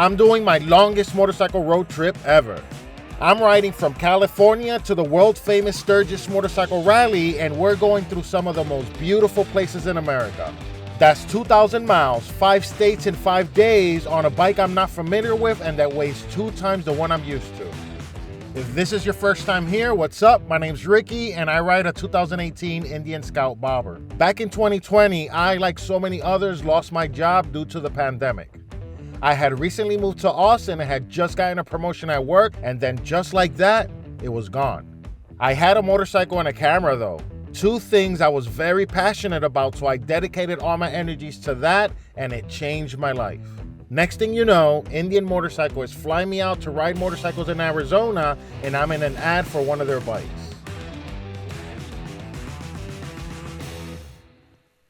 I'm doing my longest motorcycle road trip ever. I'm riding from California to the world-famous Sturgis Motorcycle Rally, and we're going through some of the most beautiful places in America. That's 2,000 miles, 5 states in 5 days on a bike I'm not familiar with and that weighs 2 times the one I'm used to. If this is your first time here, what's up? My name's Ricky and I ride a 2018 Indian Scout Bobber. Back in 2020, I, like so many others, lost my job due to the pandemic. I had recently moved to Austin and had just gotten a promotion at work, and then just like that, it was gone. I had a motorcycle and a camera though. 2 things I was very passionate about, so I dedicated all my energies to that, and it changed my life. Next thing you know, Indian Motorcycle is flying me out to ride motorcycles in Arizona, and I'm in an ad for one of their bikes.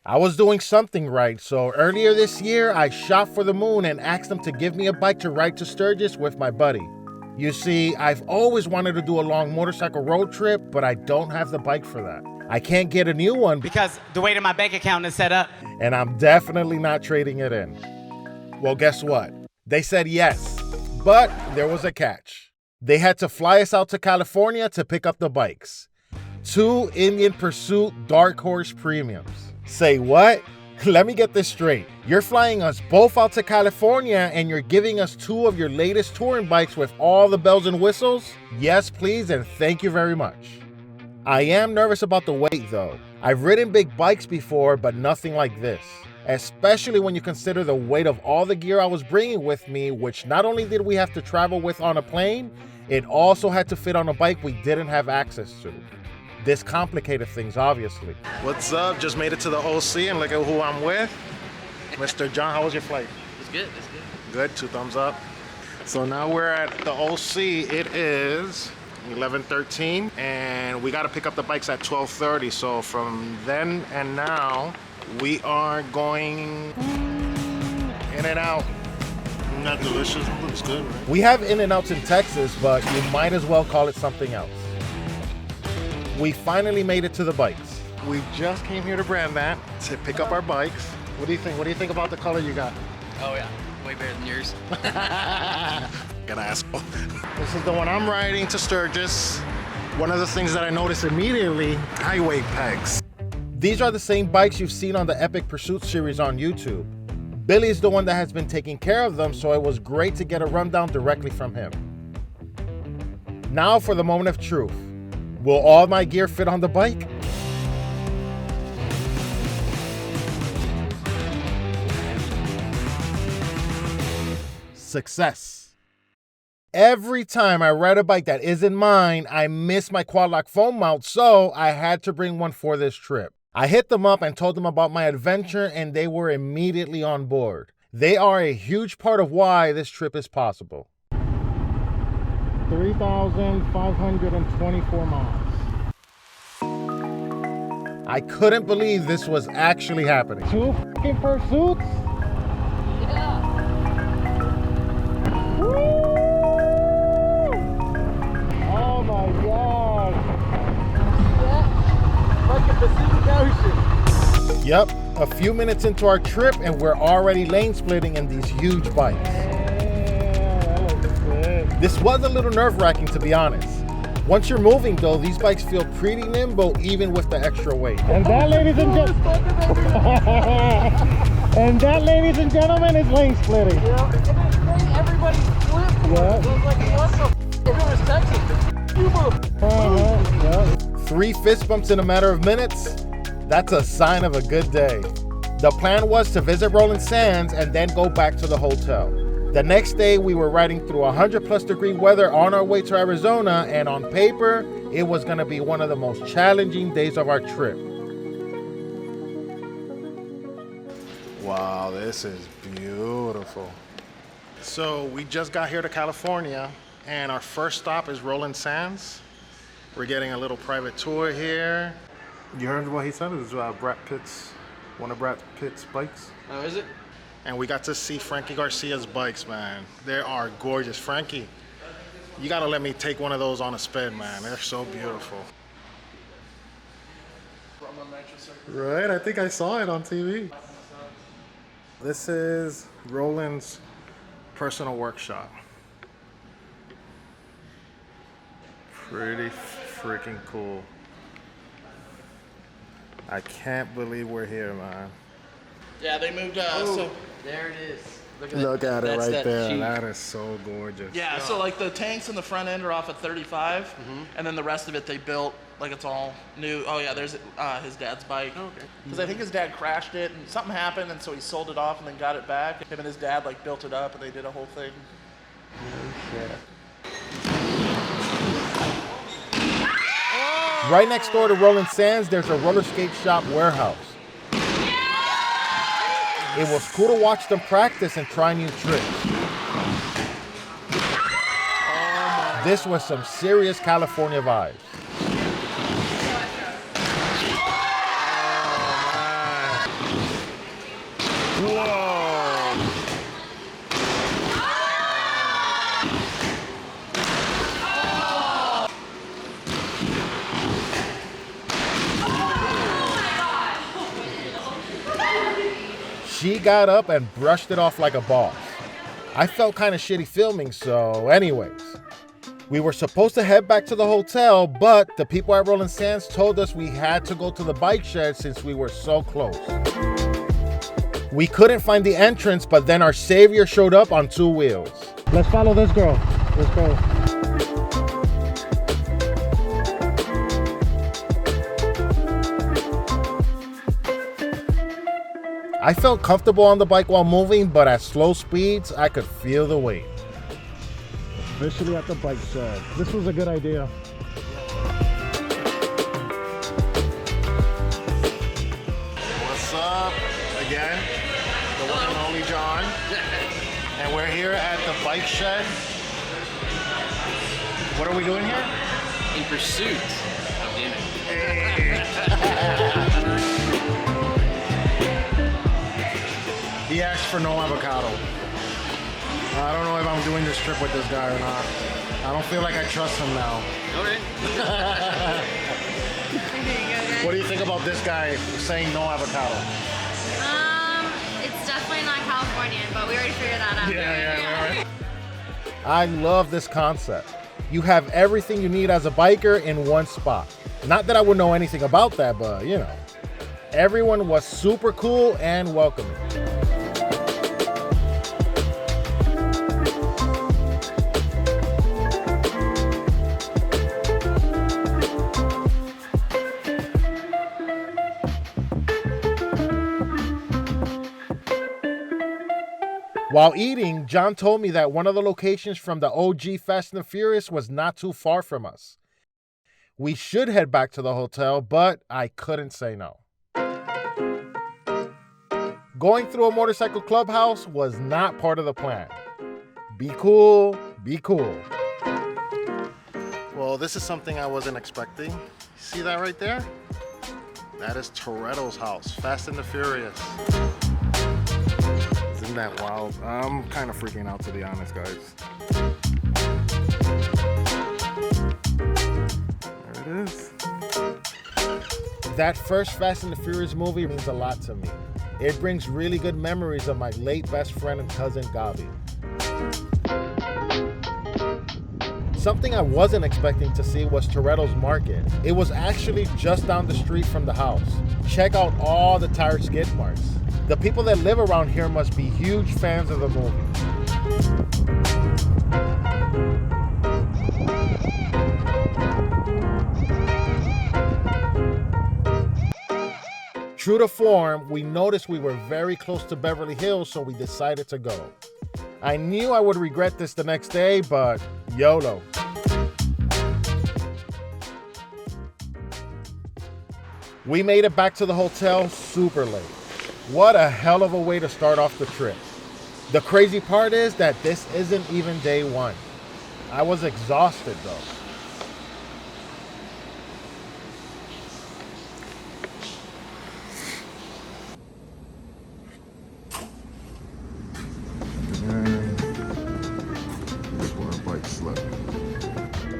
I was doing something right, so earlier this year, I shot for the moon and asked them to give me a bike to ride to Sturgis with my buddy. You see, I've always wanted to do a long motorcycle road trip, but I don't have the bike for that. I can't get a new one because the way that my bank account is set up. And I'm definitely not trading it in. Well, guess what? They said yes, but there was a catch. They had to fly us out to California to pick up the bikes. 2 Indian Pursuit Dark Horse Premiums. Say what? Let me get this straight. You're flying us both out to California and you're giving us 2 of your latest touring bikes with all the bells and whistles? Yes, please, and thank you very much. I am nervous about the weight though. I've ridden big bikes before, but nothing like this. Especially when you consider the weight of all the gear I was bringing with me, which not only did we have to travel with on a plane, it also had to fit on a bike we didn't have access to. This complicated things, obviously. What's up? Just made it to the OC and look at who I'm with. Mr. John, how was your flight? It's good, it's good. Good, 2 thumbs up. So now we're at the OC. It is 11:13 and we got to pick up the bikes at 12:30. So from then and now, we are going in and out. Isn't that delicious? It looks good, right? We have In-N-Outs in Texas, but you might as well call it something else. We finally made it to the bikes. We just came here to Brandvat to pick up our bikes. What do you think? What do you think about the color you got? Oh yeah, way better than yours. Gonna ask. This is the one I'm riding to Sturgis. One of the things that I noticed immediately, high weight pegs. These are the same bikes you've seen on the Epic Pursuit series on YouTube. Billy's the one that has been taking care of them, so it was great to get a rundown directly from him. Now for the moment of truth. Will all my gear fit on the bike? Success. Every time I ride a bike that isn't mine, I miss my quad lock foam mount, so I had to bring one for this trip. I hit them up and told them about my adventure, and they were immediately on board. They are a huge part of why this trip is possible. 3,524 miles. I couldn't believe this was actually happening. 2 fucking pursuits? Yeah. Woo! Oh my God. Yeah. Like a Visitng ocean. Yep, a few minutes into our trip and we're already lane splitting in these huge bikes. This was a little nerve-wracking, to be honest. Once you're moving though, these bikes feel pretty nimble even with the extra weight. And that, ladies and gentlemen, is lane splitting. Yeah, and it's great. Everybody's flipped. Yeah. It was like, what the if it was Texas, you move. 3 fist bumps in a matter of minutes? That's a sign of a good day. The plan was to visit Rolling Sands and then go back to the hotel. The next day, we were riding through 100+ degree weather on our way to Arizona, and on paper, it was gonna be one of the most challenging days of our trip. Wow, this is beautiful. So we just got here to California, and our first stop is Rolling Sands. We're getting a little private tour here. You heard what he said? It was Brad Pitt's, one of Brad Pitt's bikes. Oh, is it? And we got to see Frankie Garcia's bikes, man. They are gorgeous. Frankie, you gotta let me take one of those on a spin, man. They're so beautiful. Right, I think I saw it on TV. This is Roland's personal workshop. Pretty freaking cool. I can't believe we're here, man. Yeah, they moved. So there it is. Look at it That's right that there. Jeep. That is so gorgeous. Yeah, so like the tanks in the front end are off at 35, and then the rest of it they built like it's all new. Oh yeah, there's his dad's bike. Oh, okay. Because I think his dad crashed it and something happened, and so he sold it off and then got it back. Him and his dad like built it up and they did a whole thing. Right next door to Rolling Sands, there's a roller skate shop warehouse. It was cool to watch them practice and try new tricks. This was some serious California vibes. Whoa! She got up and brushed it off like a boss. I felt kind of shitty filming, so anyways. We were supposed to head back to the hotel, but the people at Rolling Sands told us we had to go to the bike shed since we were so close. We couldn't find the entrance, but then our savior showed up on 2 wheels. Let's follow this girl. Let's go. I felt comfortable on the bike while moving, but at slow speeds, I could feel the weight. Officially at the bike shed. This was a good idea. What's up? Again, the one and only John. And we're here at the bike shed. What are we doing here? In pursuit of dinner. Hey. He asked for no avocado. I don't know if I'm doing this trip with this guy or not. I don't feel like I trust him now. Okay. What do you think about this guy saying no avocado? It's definitely not Californian, but we already figured that out. Yeah. I love this concept. You have everything you need as a biker in one spot. Not that I would know anything about that, but you know. Everyone was super cool and welcoming. While eating, John told me that one of the locations from the OG Fast and the Furious was not too far from us. We should head back to the hotel, but I couldn't say no. Going through a motorcycle clubhouse was not part of the plan. Be cool, be cool. Well, this is something I wasn't expecting. See that right there? That is Toretto's house, Fast and the Furious. Isn't that wild? I'm kind of freaking out, to be honest, guys. There it is. That first Fast and the Furious movie means a lot to me. It brings really good memories of my late best friend and cousin, Gabi. Something I wasn't expecting to see was Toretto's Market. It was actually just down the street from the house. Check out all the tire skid marks. The people that live around here must be huge fans of the movie. True to form, we noticed we were very close to Beverly Hills, so we decided to go. I knew I would regret this the next day, but YOLO. We made it back to the hotel super late. What a hell of a way to start off the trip. The crazy part is that this isn't even day one. I was exhausted though. Here's where our bike slept.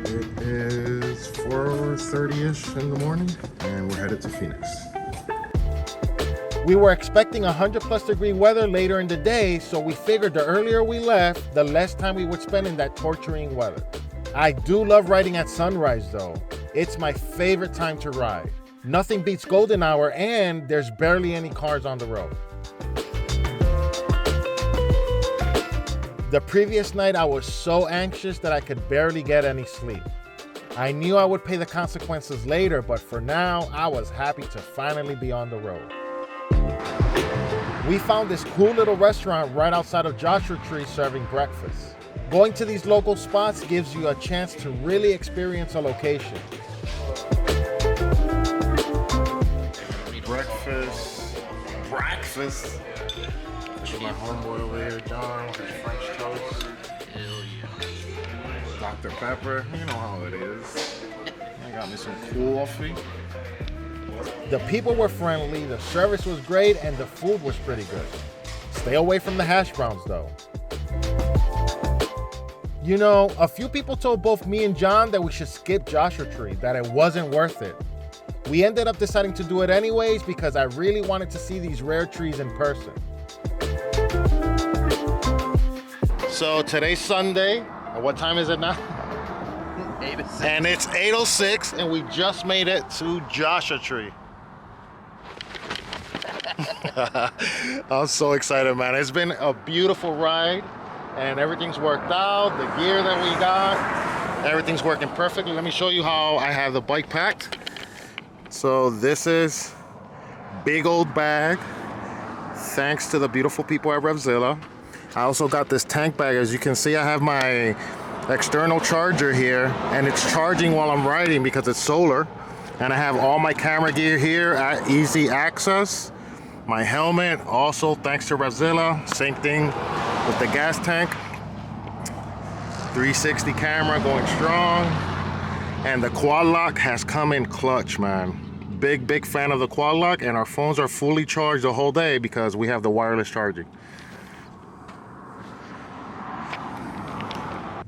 It is 4:30-ish in the morning and we're headed to Phoenix. We were expecting 100+ degree weather later in the day, so we figured the earlier we left, the less time we would spend in that torturing weather. I do love riding at sunrise though. It's my favorite time to ride. Nothing beats golden hour, and there's barely any cars on the road. The previous night I was so anxious that I could barely get any sleep. I knew I would pay the consequences later, but for now, I was happy to finally be on the road. We found this cool little restaurant right outside of Joshua Tree serving breakfast. Going to these local spots gives you a chance to really experience a location. Breakfast. This is my homeboy over here, John, with his French toast. Hell yeah. Dr. Pepper, you know how it is. I got me some coffee. The people were friendly, the service was great, and the food was pretty good. Stay away from the hash browns though. You know, a few people told both me and John that we should skip Joshua Tree, that it wasn't worth it. We ended up deciding to do it anyways because I really wanted to see these rare trees in person. So today's Sunday. What time is it now? 8:06. And it's 8:06 and we just made it to Joshua Tree. I'm so excited, man. It's been a beautiful ride and everything's worked out. The gear that we got, everything's working perfectly. Let me show you how I have the bike packed. So this is big old bag, thanks to the beautiful people at Revzilla. I also got this tank bag. As you can see, I have my external charger here and it's charging while I'm riding because it's solar. And I have all my camera gear here at easy access. My helmet, also thanks to Revzilla. Same thing with the gas tank. 360 camera going strong. And the quad lock has come in clutch, man. Big fan of the quad lock, and our phones are fully charged the whole day because we have the wireless charging.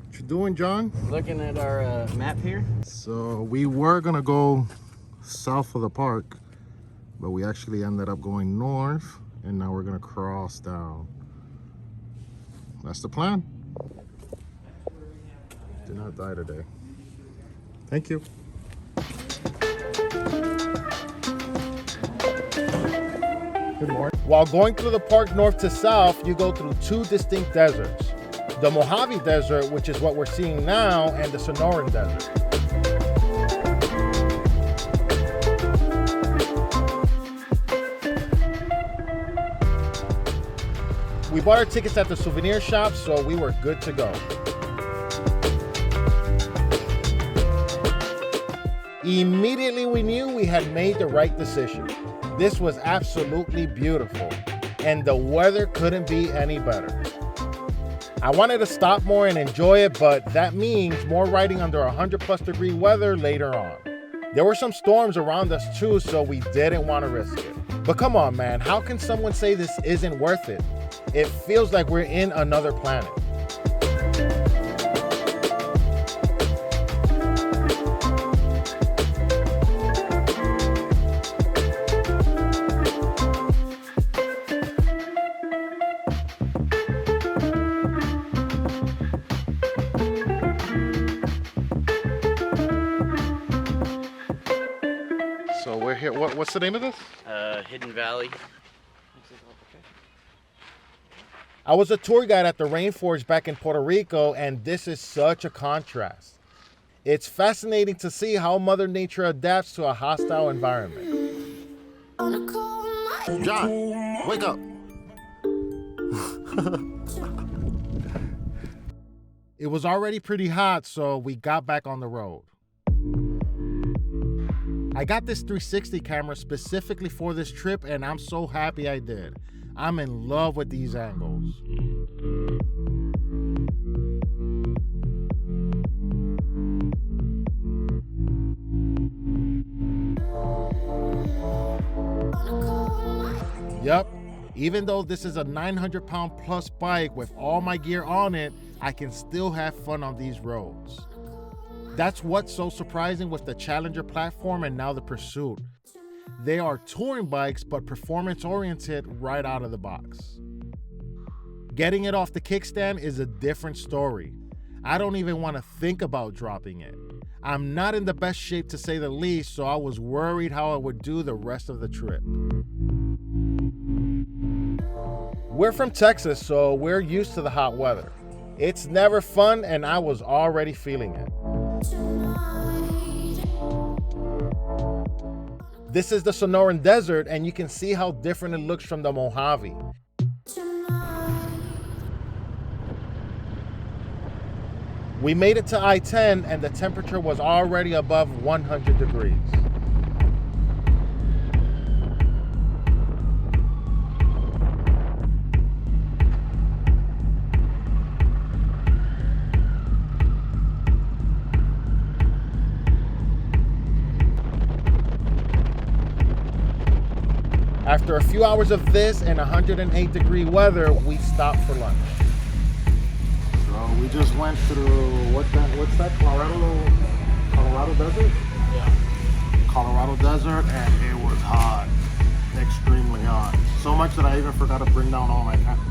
What you doing, John? Looking at our map here. So we were gonna go south of the park, but we actually ended up going north, and now we're gonna cross down. That's the plan. Do not die today. Thank you. Good morning. While going through the park north to south, you go through two distinct deserts. The Mojave Desert, which is what we're seeing now, and the Sonoran Desert. We bought our tickets at the souvenir shop, so we were good to go. Immediately we knew we had made the right decision. This was absolutely beautiful, and the weather couldn't be any better. I wanted to stop more and enjoy it, but that means more riding under 100+ degree weather later on. There were some storms around us too, so we didn't want to risk it. But come on, man, how can someone say this isn't worth it? It feels like we're in another planet. So we're here. What's the name of this? Hidden Valley. I was a tour guide at the rainforest back in Puerto Rico, and this is such a contrast. It's fascinating to see how Mother Nature adapts to a hostile environment. John, wake up. It was already pretty hot, so we got back on the road. I got this 360 camera specifically for this trip, and I'm so happy I did. I'm in love with these angles. Yep, even though this is a 900-pound plus bike with all my gear on it, I can still have fun on these roads. That's what's so surprising with the Challenger platform and now the Pursuit. They are touring bikes, but performance oriented right out of the box. Getting it off the kickstand is a different story. I don't even want to think about dropping it. I'm not in the best shape to say the least, so I was worried how I would do the rest of the trip. We're from Texas, so we're used to the hot weather. It's never fun, and I was already feeling it. This is the Sonoran Desert, and you can see how different it looks from the Mojave. We made it to I-10, and the temperature was already above 100 degrees. After a few hours of this and 108-degree weather, we stopped for lunch. So we just went through, what's that, Colorado Desert? Yeah. Colorado Desert, and it was hot, extremely hot. So much that I even forgot to bring down all my camera.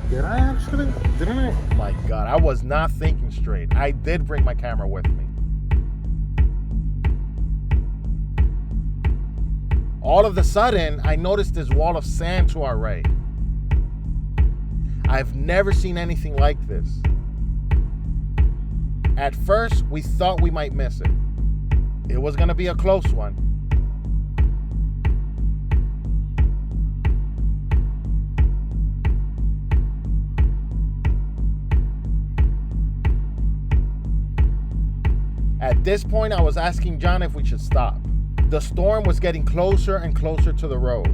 Did I actually? Didn't I? Oh my God, I was not thinking straight. I did bring my camera with me. All of a sudden, I noticed this wall of sand to our right. I've never seen anything like this. At first, we thought we might miss it. It was gonna be a close one. At this point, I was asking John if we should stop. The storm was getting closer and closer to the road.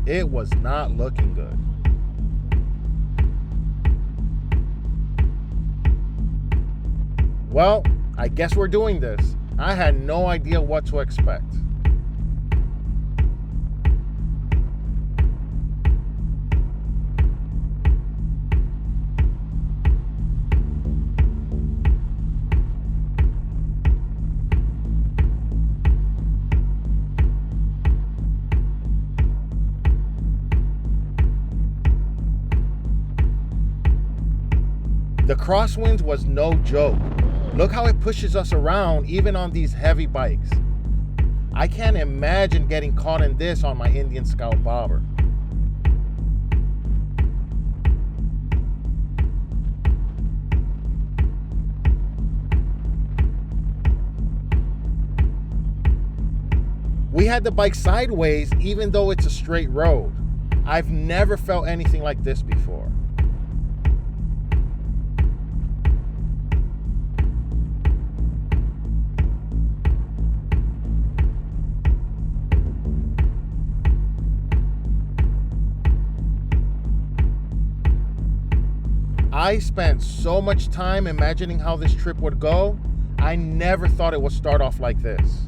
It was not looking good. Well, I guess we're doing this. I had no idea what to expect. The crosswinds was no joke. Look how it pushes us around even on these heavy bikes. I can't imagine getting caught in this on my Indian Scout bobber. We had the bike sideways even though it's a straight road. I've never felt anything like this before. I spent so much time imagining how this trip would go. I never thought it would start off like this.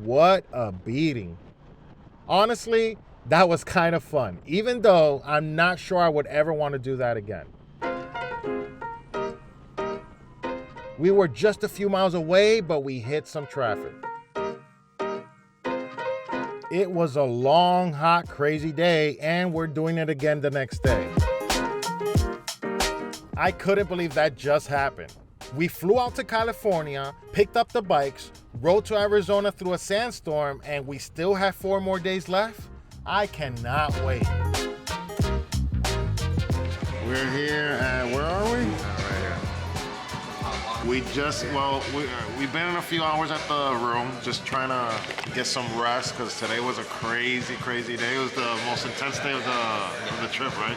What a beating. Honestly, that was kind of fun, even though I'm not sure I would ever want to do that again. We were just a few miles away, but we hit some traffic. It was a long, hot, crazy day, and we're doing it again the next day. I couldn't believe that just happened. We flew out to California, picked up the bikes, rode to Arizona through a sandstorm, and we still have 4 more days left? I cannot wait. We're here at, where are we? Right here. We've been in a few hours at the room, just trying to get some rest, because today was a crazy, crazy day. It was the most intense day of the trip, right?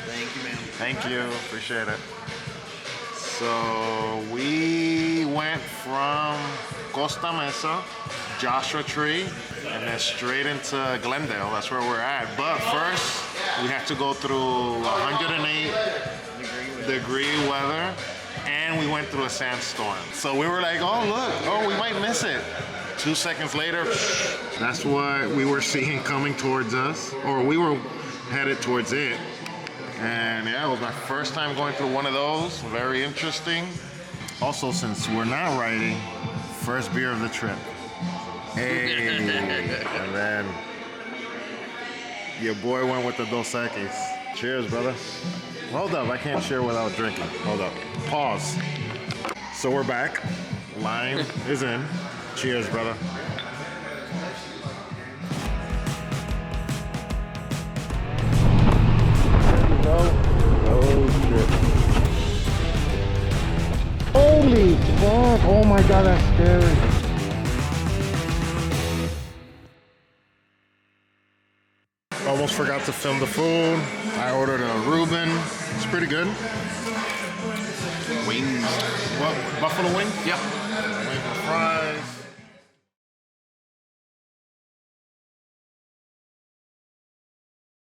Thank you, ma'am. Thank you. Appreciate it. So we went from Costa Mesa, Joshua Tree, and then straight into Glendale. That's where we're at. But first, we have to go through 108-degree weather, and we went through a sandstorm. So we were like, oh, look, oh, we might miss it. 2 seconds later, that's what we were seeing coming towards us, or we were headed towards it. And yeah, it was my first time going through one of those. Very interesting. Also, since we're not riding, first beer of the trip. Hey, and then your boy went with the Dos Equis. Cheers, brother. Hold up, I can't cheer without drinking. Hold up. Pause. So we're back. Line is in. Cheers, brother. Oh shit. Holy fuck. Oh my god, that's scary. Almost forgot to film the food. I ordered a Reuben. It's pretty good. Wings. What? Buffalo wings? Yep. Wings with fries.